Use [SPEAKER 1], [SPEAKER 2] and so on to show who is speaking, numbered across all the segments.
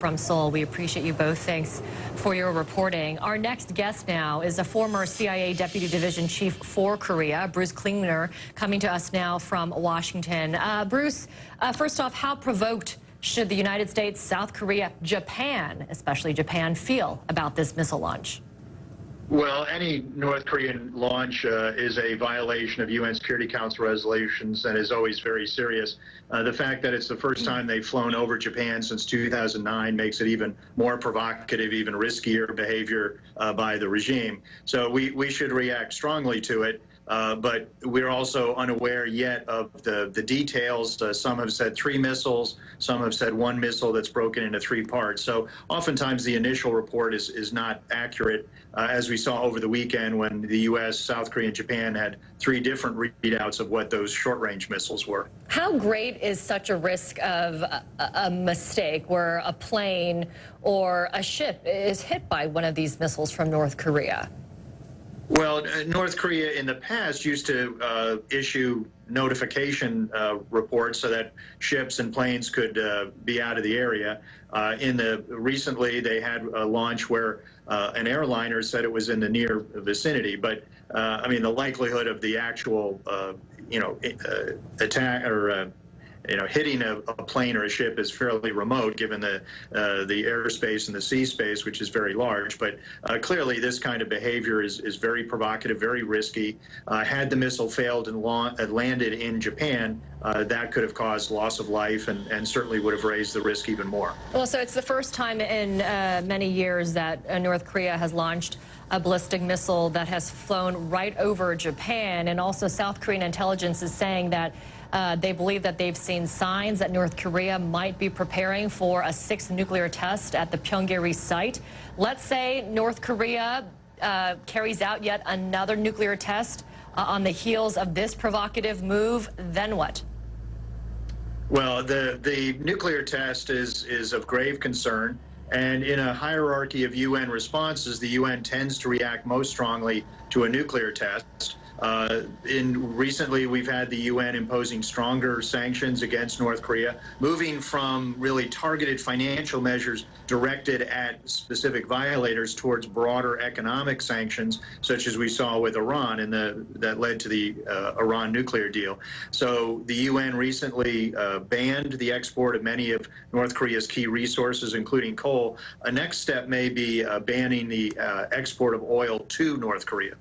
[SPEAKER 1] from Seoul. We appreciate you both. Thanks for your reporting. Our next guest now is a former CIA Deputy Division Chief for Korea, Bruce Klingner, coming to us now from Washington. Bruce, first off, how provoked should the United States, South Korea, Japan, especially Japan, feel about this missile launch?
[SPEAKER 2] Well, any North Korean launch is a violation of UN Security Council resolutions and is always very serious. The fact that it's the first time they've flown over Japan since 2009 makes it even more provocative, even riskier behavior by the regime. So we should react strongly to it. But we're also unaware yet of the details. Some have said 3 missiles, some have said 1 missile that's broken into 3 parts. So oftentimes the initial report is not accurate, as we saw over the weekend when the U.S., South Korea, and Japan had 3 different readouts of what those short-range missiles were.
[SPEAKER 1] How great is such a risk of a mistake where a plane or a ship is hit by one of these missiles from North Korea?
[SPEAKER 2] Well, North Korea in the past used to issue notification reports so that ships and planes could be out of the area. Recently, they had a launch where an airliner said it was in the near vicinity, but I mean, the likelihood of the actual, attack or hitting a plane or a ship is fairly remote, given the airspace and the sea space, which is very large. But clearly, this kind of behavior is very provocative, very risky. Had the missile failed and landed in Japan, that could have caused loss of life and certainly would have raised the risk even more.
[SPEAKER 1] Well, so it's the first time in many years that North Korea has launched a ballistic missile that has flown right over Japan. And also South Korean intelligence is saying that they believe that they've seen signs that North Korea might be preparing for a 6th nuclear test at the Pyongyang site. Let's say North Korea carries out yet another nuclear test on the heels of this provocative move, then what?
[SPEAKER 2] Well, the nuclear test is of grave concern. And in a hierarchy of UN responses, the UN tends to react most strongly to a nuclear test. Recently, we've had the UN imposing stronger sanctions against North Korea, moving from really targeted financial measures directed at specific violators towards broader economic sanctions, such as we saw with Iran and that led to the Iran nuclear deal. So the UN recently banned the export of many of North Korea's key resources, including coal. A next step may be banning the export of oil to North Korea.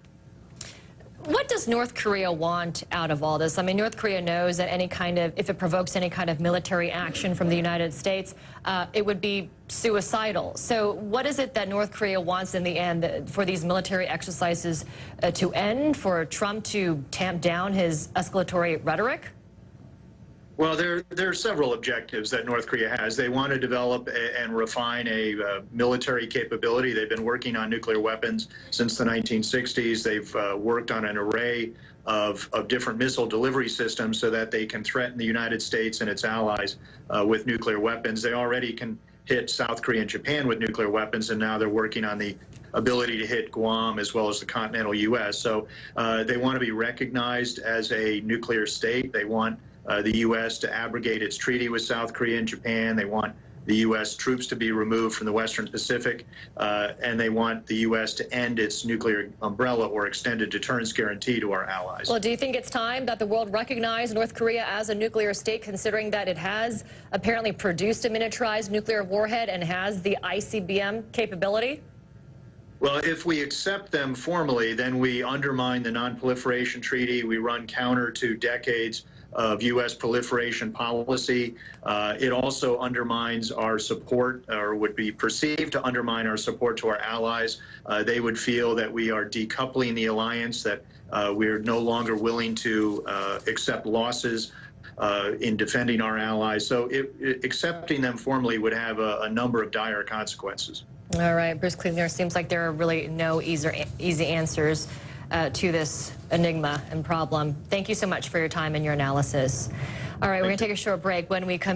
[SPEAKER 1] What does North Korea want out of all this? I mean, North Korea knows that if it provokes any kind of military action from the United States, it would be suicidal. So what is it that North Korea wants in the end for these military exercises to end, for Trump to tamp down his escalatory rhetoric?
[SPEAKER 2] Well, there are several objectives that North Korea has. They want to develop and refine a military capability. They've been working on nuclear weapons since the 1960s. They've worked on an array of different missile delivery systems so that they can threaten the United States and its allies with nuclear weapons. They already can hit South Korea and Japan with nuclear weapons, and now they're working on the ability to hit Guam as well as the continental U.S. So they want to be recognized as a nuclear state. They want the U.S. to abrogate its treaty with South Korea and Japan. They want the U.S. troops to be removed from the Western Pacific, and they want the U.S. to end its nuclear umbrella or extended deterrence guarantee to our allies.
[SPEAKER 1] Well, do you think it's time that the world recognize North Korea as a nuclear state, considering that it has apparently produced a miniaturized nuclear warhead and has the ICBM capability?
[SPEAKER 2] Well, if we accept them formally, then we undermine the Non-Proliferation Treaty. We run counter to decades of U.S. proliferation policy. It also undermines our support, or would be perceived to undermine our support to our allies. They would feel that we are decoupling the alliance, that we're no longer willing to accept losses in defending our allies. So accepting them formally would have a number of dire consequences.
[SPEAKER 1] All right, Bruce Klingner, seems like there are really no easy answers to this enigma and problem. Thank you so much for your time and your analysis. All right, we're going to take a short break. When we come